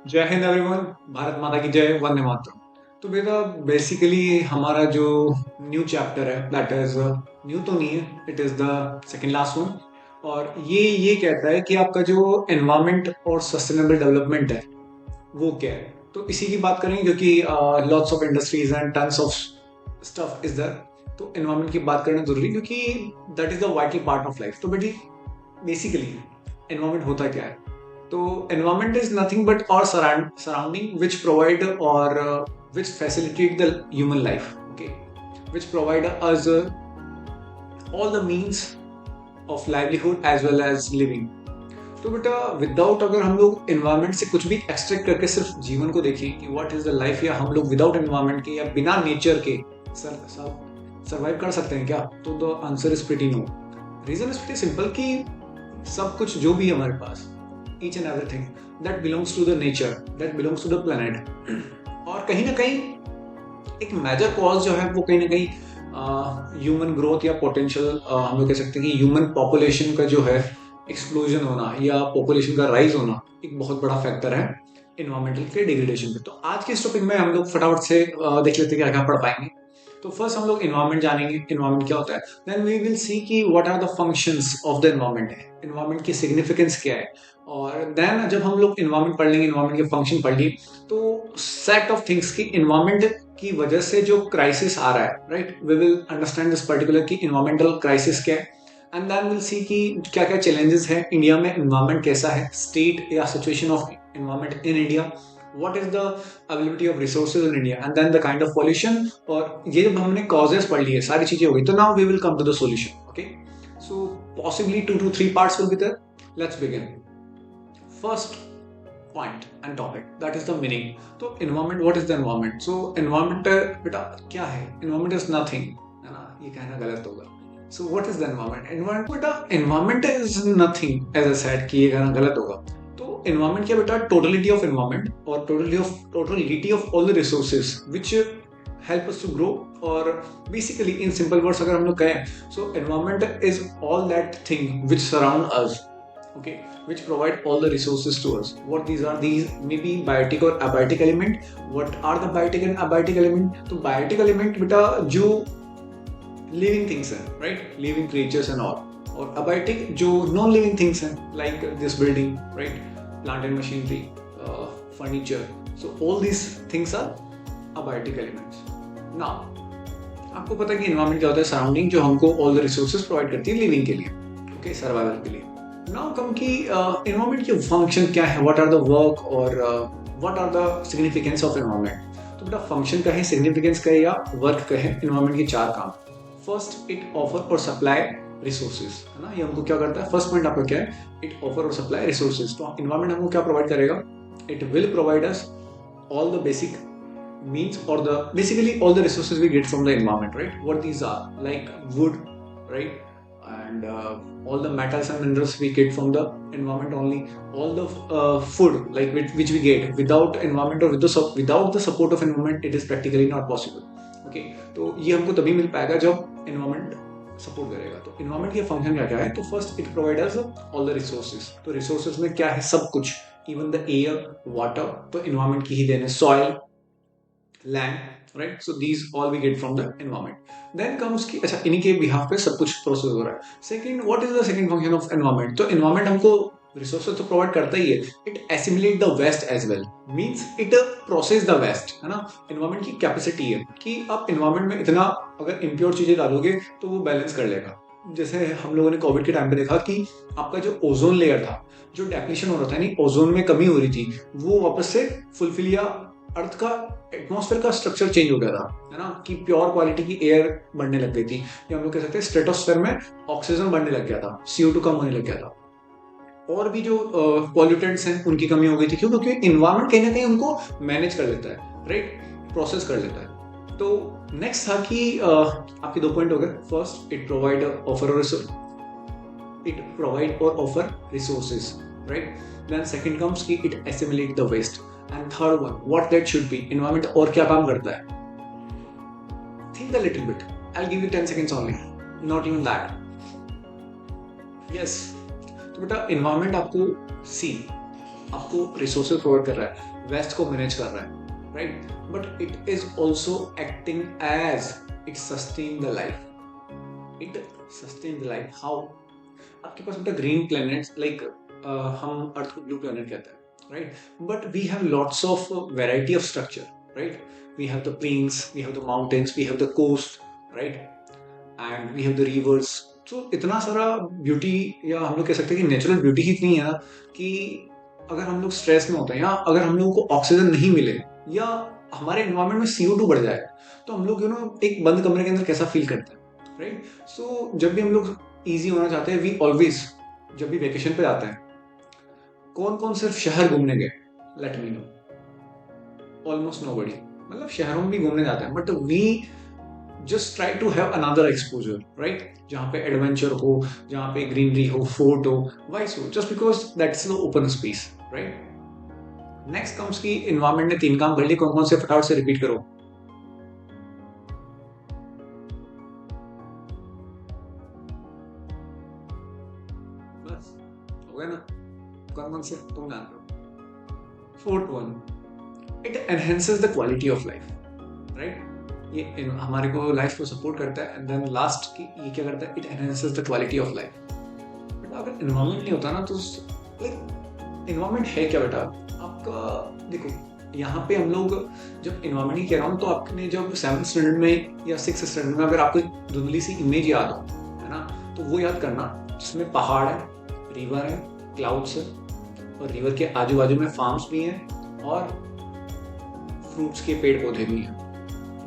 जय हिंद एवरीवन। भारत माता की जय, वंदे मातरम। तो बेटा, बेसिकली हमारा जो न्यू चैप्टर है दैट इज न्यू तो नहीं है, it is the second last one. और ये कहता है कि आपका जो एनवायरनमेंट और सस्टेनेबल डेवलपमेंट है वो क्या है। तो इसी की बात करेंगे क्योंकि lots of industries and tons of stuff is there. तो एनवायरनमेंट की बात करना जरूरी क्योंकि that is the vital part of life. तो बेटी, बेसिकली एनवायरनमेंट होता क्या है? तो environment is nothing but our surrounding which provide or which facilitate the human life, okay, which provide us all the means of livelihood as well as living. तो बेटा, without अगर हम लोग एनवायरनमेंट से कुछ भी एक्सट्रैक्ट करके सिर्फ जीवन को देखें कि व्हाट इज द लाइफ, या हम लोग विदाउट एनवायरनमेंट के या बिना नेचर के सर्वाइव कर सकते हैं क्या? तो the answer is pretty no. Reason is pretty simple कि सब कुछ जो भी है हमारे पास, each and everything that belongs to the nature, that belongs to the planet। और कहीं ना कहीं एक मेजर कॉज जो है वो कहीं ना कहीं ह्यूमन ग्रोथ या पोटेंशियल, हम लोग कह सकते हैं कि ह्यूमन पॉपुलेशन का जो है एक्सप्लोजन होना या पॉपुलेशन का राइज होना एक बहुत बड़ा फैक्टर है इन्वायरमेंटल के डिग्रेडेशन पे। तो आज के इस टॉपिक में हम लोग फटाफट से देख लेते हैं क्या क्या पढ़ पाएंगे। तो फर्स्ट हम लोग इन्वायरमेंट जानेंगे, इन्वायरमेंट क्या होता है। देन वी विल सी कि what are the functions of the environment है, इन्वायरमेंट की सिग्निफिकेंस क्या है। और देन जब हम लोग इन्वायरमेंट पढ़ लेंगे, इन्वायरमेंट के फंक्शन पढ़ लिए, तो सेट ऑफ थिंग्स की इन्वायरमेंट की वजह से जो क्राइसिस आ रहा है, right, we will understand this particular की इन्वायरमेंटल क्राइसिस क्या है। एंड देन विल सी कि क्या क्या चैलेंजेस है इंडिया में, इन्वायरमेंट कैसा है, स्टेट या situation of environment in India, what is the availability of resources in India, and then the kind of pollution। और ये जब हमने causes पढ़ लिए, सारी चीजें हो गई, तो now we will come to the solution, okay। So possibly 2 to 3 parts will be there। Let's begin। First point and topic, that is the meaning। तो environment, what is the environment? So environment बेटा क्या है? Environment is nothing, है ना, ये कहना गलत होगा। So what is the environment? Environment बेटा, environment is nothing, as I said कि ये कहना गलत होगा। इन्वायरमेंट क्या बेटा? टोटलिटी ऑफ इन्वायरमेंट और totality of all the resources which help us to grow. और बेसिकली इन सिंपल वर्ड्स अगर हम लोग कहें, so environment is all that thing which surround us, okay, which provide all the resources to us. What these are? These may be biotic और abiotic element. What are the biotic and abiotic element? तो biotic element बेटा जो living things हैं, right, living creatures and all. और abiotic जो non living things हैं, like this building, right, plant and machinery, furniture। So all these things are abiotic elements। Now आपको पता है कि environment क्या होता है? सराउंडिंग जो हमको all the resources provide करती है लिविंग के लिए, okay, सर्वाइवल के लिए। Now कम की environment के फंक्शन क्या है, what are the work और what are the significance of environment। तो बेटा फंक्शन का है, सिग्निफिकेंस का है या वर्क का है, environment के चार काम। फर्स्ट, इट ऑफर और सप्लाई रिसोर्सेज, है ना, ये हमको क्या करता है? फर्स्ट पॉइंट आपका क्या है? इट ऑफर और सप्लाई रिसोर्सेज। तो इन्वायरमेंट हमको क्या प्रोवाइड करेगा? It will provide us all the basic means or the basically all the resources we get from the environment, right? What these are, like wood, right, and all the metals and minerals we get from the environment only, all the food like which we get without environment or without the support of environment, it is practically not possible, okay। तो ये हमको तभी मिल पाएगा जब environment support करेगा। तो environment के function क्या क्या है? तो first, it provide us all the resources. तो रिसोर्सेज में क्या है? सब कुछ, इवन द एयर, वाटर, तो इन्वायरमेंट की ही देन है, soil, land, right. So these all we get from the environment. Then comes की अच्छा इन्हीं के बिहाफ पे सब कुछ प्रोसेस हो रहा है। Second, what is the second function of environment? तो एनवायरमेंट हमको रिसोर्सेज तो प्रोवाइड करता ही है, it assimilate the waste as well, means it process the waste, है ना। एनवायरमेंट की कैपेसिटी है कि आप एनवायरमेंट में इतना अगर इम्प्योर चीजें डालोगे तो वो बैलेंस कर लेगा। जैसे हम लोगों ने कोविड के टाइम पे देखा कि आपका जो ओजोन लेयर था, जो डेप्लीशन हो रहा था, यानी ओजोन में कमी हो रही थी, वो वापस से फुलफिल, या अर्थ का एटमॉस्फेयर का स्ट्रक्चर चेंज हो गया था, है ना, कि प्योर क्वालिटी की एयर बढ़ने लग गई थी, या हम लोग कह सकते हैं स्ट्रेटोस्फेयर में ऑक्सीजन बढ़ने लग गया था, CO2 कम होने लग गया था, और भी जो पॉल्यूटेंट्स हैं उनकी कमी हो गई थी। क्यों? क्योंकि इन्वायरमेंट कहीं ना कहीं उनको मैनेज कर लेता है, राइट, प्रोसेस कर लेता है। तो नेक्स्ट था कि आपके दो पॉइंट हो गए। फर्स्ट, इट प्रोवाइड ऑफर और offer resources, right. Then second comes कि it assimilate the waste. And third one, what that should be, environment और क्या काम करता है? Think a little bit, I will give you 10 seconds only, not even that. Yes, तो बेटा environment आपको आपको रिसोर्सेज प्रोवाइड कर रहा है, वेस्ट को मैनेज कर रहा है, right, but it is also acting as it sustain the life. It sustain the life how? आपके पास होता है ग्रीन प्लैनेट्स, लाइक हम अर्थ को ब्लू प्लैनेट कहते हैं, right, but we have lots of variety of structure, right. We have the plains, we have the mountains, we have the coast, right, and we have the rivers. तो इतना सारा beauty, या हम लोग कह सकते हैं कि नेचुरल ब्यूटी ही इतनी है ना कि अगर हम लोग स्ट्रेस में होते हैं, या अगर हम लोगों को ऑक्सीजन नहीं मिले, या हमारे एनवायरमेंट में CO2 बढ़ जाए, तो हम लोग एक बंद कमरे के अंदर कैसा फील करते हैं, राइट. सो जब भी हम लोग ईजी होना चाहते हैं, वी ऑलवेज, जब भी वेकेशन पे जाते हैं, कौन कौन सिर्फ शहर घूमने गए? Let me know. Almost nobody. मतलब शहरों में भी घूमने जाते हैं, but we just try to have another exposure, right, जहाँ पे एडवेंचर हो, जहाँ पे ग्रीनरी हो, फोर्ट हो, वाइस हो, just because that's the open space, right. Next comes की एनवायरमेंट ने 3 काम कर लिए. कौन कौन से फटाफट से रिपीट करो. बस हो गया ना? कौन कौन से तुम जान रहे हो? Fourth one, it enhances the quality of life, right. ये हमारे को लाइफ को सपोर्ट करता है. एंड देन लास्ट की ये क्या करता है? It enhances the quality of life. बेटा अगर एनवायरमेंट नहीं होता ना, तो लाइक एनवायरमेंट है क्या बेटा आपका? देखो यहाँ पे हम लोग जब एनवायरमेंट ही कह रहा हूँ, तो आपने जब 7th स्टैंडर्ड में या 6th स्टैंडर्ड में अगर आपको धुंधली सी इमेज याद हो, है ना, तो वो याद करना जिसमें पहाड़ है, रिवर है, क्लाउड्स है, और रिवर के आजू बाजू में फार्म्स भी हैं और फ्रूट्स के पेड़ पौधे भी हैं.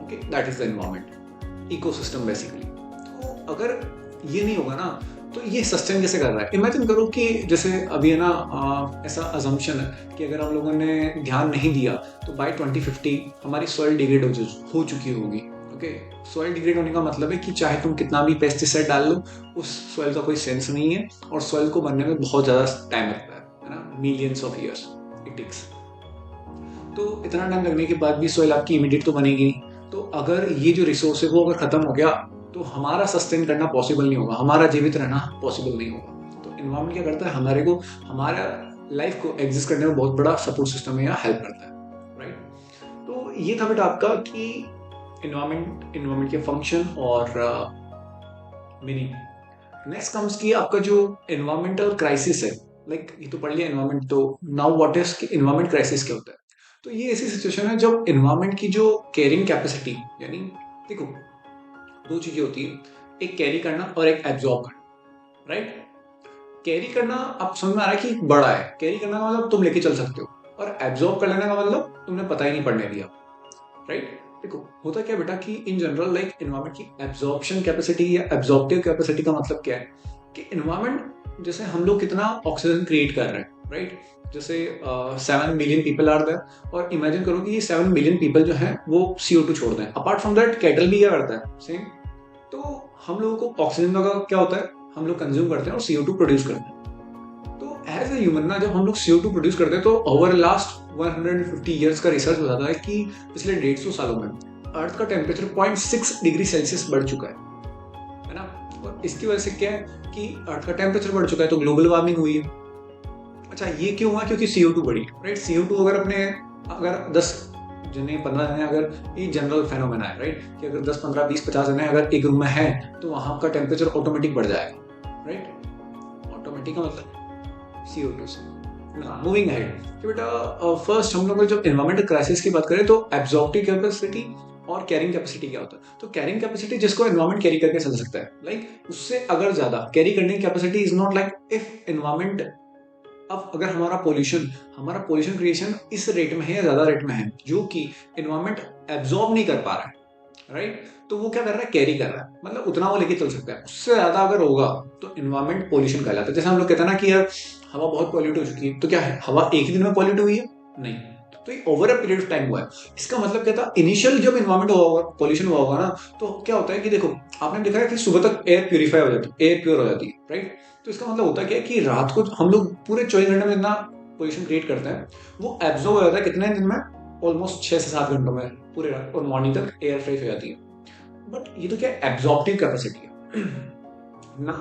Okay, that is the environment, ecosystem basically. तो अगर ये नहीं होगा ना, तो ये सस्टेन कैसे कर रहा है? इमेजिन करो कि जैसे अभी है ना, ऐसा अजम्पशन है कि अगर हम लोगों ने ध्यान नहीं दिया, तो बाय 2050 हमारी सॉइल डिग्रेड हो चुकी होगी. ओके, सॉइल डिग्रेड होने का मतलब है कि चाहे तुम कितना भी पेस्टिसाइड डाल लो, उस सॉइल का कोई सेंस नहीं है, और सॉइल को बनने में बहुत ज़्यादा टाइम लगता है ना, millions of years it takes. तो इतना टाइम लगने के बाद भी सॉइल आपकी इमीडिएट तो बनेगी नहीं. तो अगर ये जो रिसोर्स है वो अगर खत्म हो गया, तो हमारा सस्टेन करना पॉसिबल नहीं होगा, हमारा जीवित रहना पॉसिबल नहीं होगा. तो एनवायरमेंट क्या करता है? हमारे को, हमारा लाइफ को एग्जिस्ट करने में बहुत बड़ा सपोर्ट सिस्टम है या हेल्प करता है, राइट. तो ये था बेटा आपका कि एनवायरमेंट के फंक्शन और मीनिंग. नेक्स्ट कम्स की आपका जो एनवायरमेंटल क्राइसिस है. लाइक ये तो पढ़ लिया एनवायरमेंट, तो now what is environment crisis क्या होता है? तो ये ऐसी सिचुएशन है जब एनवायरमेंट की जो कैरिंग कैपेसिटी, यानी देखो 2 चीजें होती है, एक कैरी करना और एक एब्जॉर्ब करना, राइट. कैरी करना आप समझ में आ रहा है कि बड़ा है. कैरी करना का मतलब तुम लेके चल सकते हो, और एब्जॉर्ब कर लेने का मतलब तुमने पता ही नहीं पड़ने दिया, राइट. देखो होता क्या बेटा कि इन जनरल लाइक एनवायरमेंट की एब्जॉर्प्शन कैपेसिटी या एब्जॉर्प्टिव कैपेसिटी का मतलब क्या है कि एनवायरमेंट, जैसे हम लोग कितना ऑक्सीजन क्रिएट कर रहे हैं, राइट. जैसे 7 मिलियन पीपल आर देयर, और इमेजिन करो कि ये 7 मिलियन पीपल जो हैं वो CO2 छोड़ दें. अपार्ट फ्रॉम दैट कैटल भी क्या करता है? सेम. तो हम लोगों को ऑक्सीजन का क्या होता है? हम लोग कंज्यूम करते हैं और CO2 प्रोड्यूस करते हैं. तो एज ए ह्यूमन ना, जब हम लोग CO2 प्रोड्यूस करते हैं, तो ओवर लास्ट 150 ईयर्स का रिसर्च बताता है कि पिछले 150 सालों में अर्थ का टेम्परेचर 0.6 डिग्री सेल्सियस बढ़ चुका है ना. और इसकी वजह से क्या है कि अर्थ का टेम्परेचर बढ़ चुका है, तो ग्लोबल वार्मिंग हुई है. अच्छा, ये क्यों हुआ? क्योंकि CO2 बढ़ी, राइट. CO2 अगर 10 जने 15 जने, अगर ये जनरल फेनोमेना है, राइट, कि अगर 10 15 20 50 जने अगर एक रूम में है, तो वहां का टेम्परेचर ऑटोमेटिक बढ़ जाएगा, राइट. ऑटोमेटिक का मतलब CO2 से. मूविंग अहेड कि बेटा फर्स्ट हम लोग जब एनवायरमेंटल क्राइसिस की बात करें, तो एब्जॉर्प्टिव कैपेसिटी और कैरिंग कैपेसिटी क्या होता है? तो कैरिंग कैपेसिटी जिसको एनवायरमेंट कैरी करके चल सकता है, लाइक उससे अगर ज्यादा कैरी करने की capacity is not like if environment. अब अगर हमारा पोल्यूशन क्रिएशन इस रेट में है या ज्यादा रेट में है, जो कि एनवायरमेंट एब्जॉर्ब नहीं कर पा रहा है, राइट, तो वो क्या कर रहा है? कैरी कर रहा है. मतलब उतना वो लेके चल सकता है. उससे ज्यादा अगर होगा तो एनवायरमेंट पोल्यूशन कहलाता है. जैसे हम लोग कहते हैं ना कि यार हवा बहुत पॉल्यूट हो चुकी है, तो क्या है, हवा एक ही दिन में पॉल्यूट हुई है? नहीं. तो ये over a period of time हुआ है. इसका मतलब क्या था? इनिशियल जब एनवायरमेंट हुआ, पॉल्यूशन हुआ होगा ना, तो क्या होता है कि देखो आपने देखा है कि सुबह तक एयर प्यूरिफाई हो जाती है, एयर प्योर हो जाती है, राइट. तो इसका मतलब होता क्या है कि रात को हम लोग पूरे 24 घंटे में जितना पोल्यूशन क्रिएट करते हैं, वो एब्जॉर्ब हो जाता है कितने दिन में? ऑलमोस्ट 6 से 7 घंटों में पूरे रात, और मॉर्निंग तक एयर फ्रेश हो जाती है. बट ये तो क्या एब्जॉर्प्टिव कैपेसिटी है ना.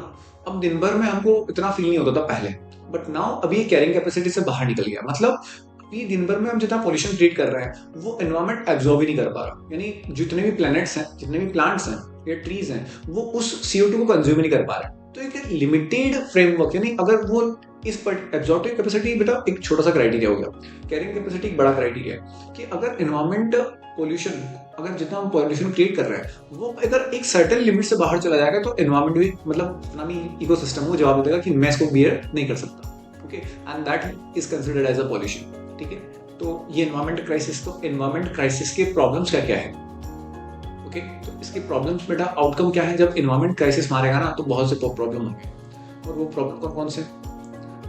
अब दिन भर में हमको इतना फील नहीं होता था पहले, बट नाउ अभी कैरिंग कैपेसिटी से बाहर निकल गया. मतलब अभी दिन भर में हम जितना पॉल्यूशन क्रिएट कर रहे हैं वो एनवायरमेंट एब्जॉर्ब ही नहीं कर पा रहा, यानी जितने भी प्लैनेट्स हैं, जितने भी प्लांट्स हैं या ट्रीज हैं, वो उस CO2 को कंज्यूम ही नहीं कर पा रहे। तो एक लिमिटेड फ्रेमवर्क, यानी अगर वो इस पर एब्जॉर्बिंग कैपेसिटी बेटा एक छोटा सा क्राइटेरिया हो गया, कैरिंग कैपेसिटी एक बड़ा क्राइटेरिया है कि अगर एनवायरमेंट पोल्यूशन, अगर जितना हम पॉल्यूशन क्रिएट कर रहे हैं वो अगर एक सर्टेन लिमिट से बाहर चला जाएगा तो एनवायरमेंट भी मतलब अपना इकोसिस्टम को जवाब देगा कि मैं इसको बियर नहीं कर सकता। Okay, and that is considered as a pollution. ठीक है, तो ये एनवायरमेंट क्राइसिस, तो एनवायरमेंट क्राइसिस के प्रॉब्लम्स क्या क्या है? ओके, तो इसके प्रॉब्लम्स बेटा आउटकम क्या है? जब एनवायरमेंट क्राइसिस मारेगा ना तो बहुत से प्रॉब्लम होंगे, और वो प्रॉब्लम कौन से?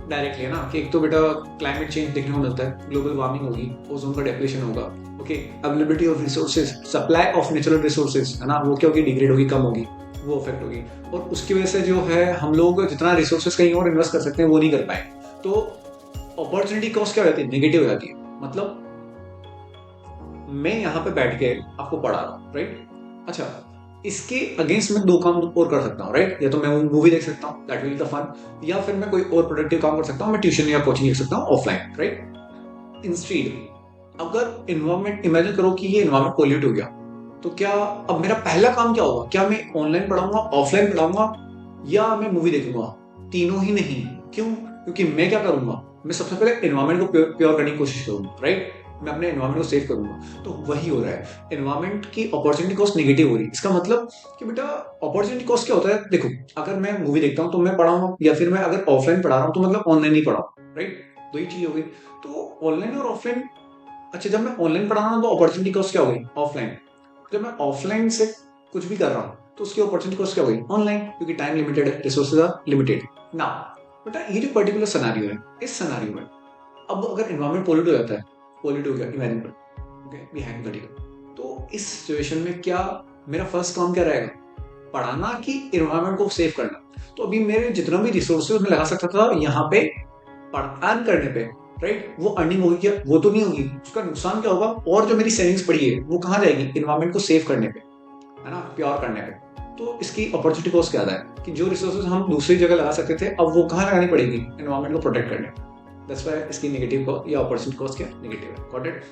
डायरेक्टली है ना कि एक तो बेटा क्लाइमेट चेंज देखने को मिलता है, ग्लोबल वार्मिंग होगी, ओजोन का डिप्लेशन होगा। Okay, availability of resources, supply of natural resources है ना, वो क्या होगी? डिग्रेड होगी, कम होगी, वो अफेक्ट होगी। और उसकी वजह से जो है हम लोग जितना रिसोर्सेज कहीं और इन्वेस्ट कर सकते हैं वो नहीं कर पाए, तो अपॉर्चुनिटी कॉस्ट क्या हो जाती है? नेगेटिव हो जाती है। मतलब मैं यहाँ पे बैठ के आपको पढ़ा रहा हूँ, राइट? अच्छा, इसके अगेंस्ट मैं 2 काम और कर सकता हूँ, राइट? या तो मैं मूवी देख सकता हूँ, that will be the fun, या फिर मैं कोई और प्रोडक्टिव काम कर सकता हूँ, मैं ट्यूशन या कोचिंग देख सकता हूँ ऑफलाइन, राइट? इंस्टेड अगर एनवायरमेंट, इमेजिन करो कि ये एनवायरमेंट पोल्यूट हो गया, तो क्या अब मेरा पहला काम क्या होगा? क्या मैं ऑनलाइन पढ़ाऊंगा, ऑफलाइन पढ़ाऊंगा, या मैं मूवी देखूंगा? तीनों ही नहीं। क्यों? क्योंकि मैं क्या करूंगा, मैं सबसे पहले एनवायरमेंट को प्योर करने की कोशिश करूंगा, राइट? मैं अपने एनवायरमेंट को सेव करूंगा। तो वही हो रहा है, एनवायरमेंट की अपॉर्चुनिटी कॉस्ट नेगेटिव हो रही है। इसका मतलब कि बेटा अपॉर्चुनिटी कॉस्ट क्या होता है? देखो, अगर मैं मूवी देखता हूँ तो मैं पढ़ाऊंगा, या फिर मैं अगर ऑफलाइन पढ़ा रहा हूँ तो मतलब ऑनलाइन नहीं पढ़ाऊँ, राइट? दो ही चीज हो गई। तो ऑनलाइन और ऑफलाइन, अच्छा जब मैं ऑनलाइन पढ़ा रहा हूँ तो अपॉर्चुनिटी कॉस्ट क्या हो गई? ऑफलाइन। जब मैं ऑफलाइन से कुछ भी कर रहा हूँ तो उसकी अपॉर्चुनिटी कॉस्ट क्या हो गई? ऑनलाइन, क्योंकि टाइम लिमिटेड है, रिसोर्सेज आर लिमिटेड। ना बेटा ये जो पर्टिकुलर सिनेरियो है, इस सिनेरियो में अब अगर एनवायरमेंट पोल्यूट हो जाता है, पोल्यूट हो गया, इमेजिन कर, ओके, भी हाइपोथेटिकल, तो इस सिचुएशन में क्या मेरा फर्स्ट काम क्या रहेगा? पढ़ाना कि एनवायरमेंट को सेव करना? तो अभी मेरे जितना भी रिसोर्सेज में लगा सकता था यहाँ पे अर्न करने पे, राइट, वो अर्निंग होगी क्या? वो तो नहीं होगी। उसका नुकसान क्या होगा? और जो मेरी सेविंग्स पड़ी है वो कहाँ जाएगी? एनवायरमेंट को सेव करने पे, है ना, प्योर करने पे। तो इसकी अपॉर्चुनिटी कॉस्ट क्या है कि जो रिसोर्सेज हम दूसरी जगह लगा सकते थे अब वो कहाँ लगानी पड़ेगी? एनवायरमेंट को प्रोटेक्ट करने। दैट्स व्हाई इसकी नेगेटिव या अपॉर्चुनिटी कॉस्ट क्या? नेगेटिव है। Got it?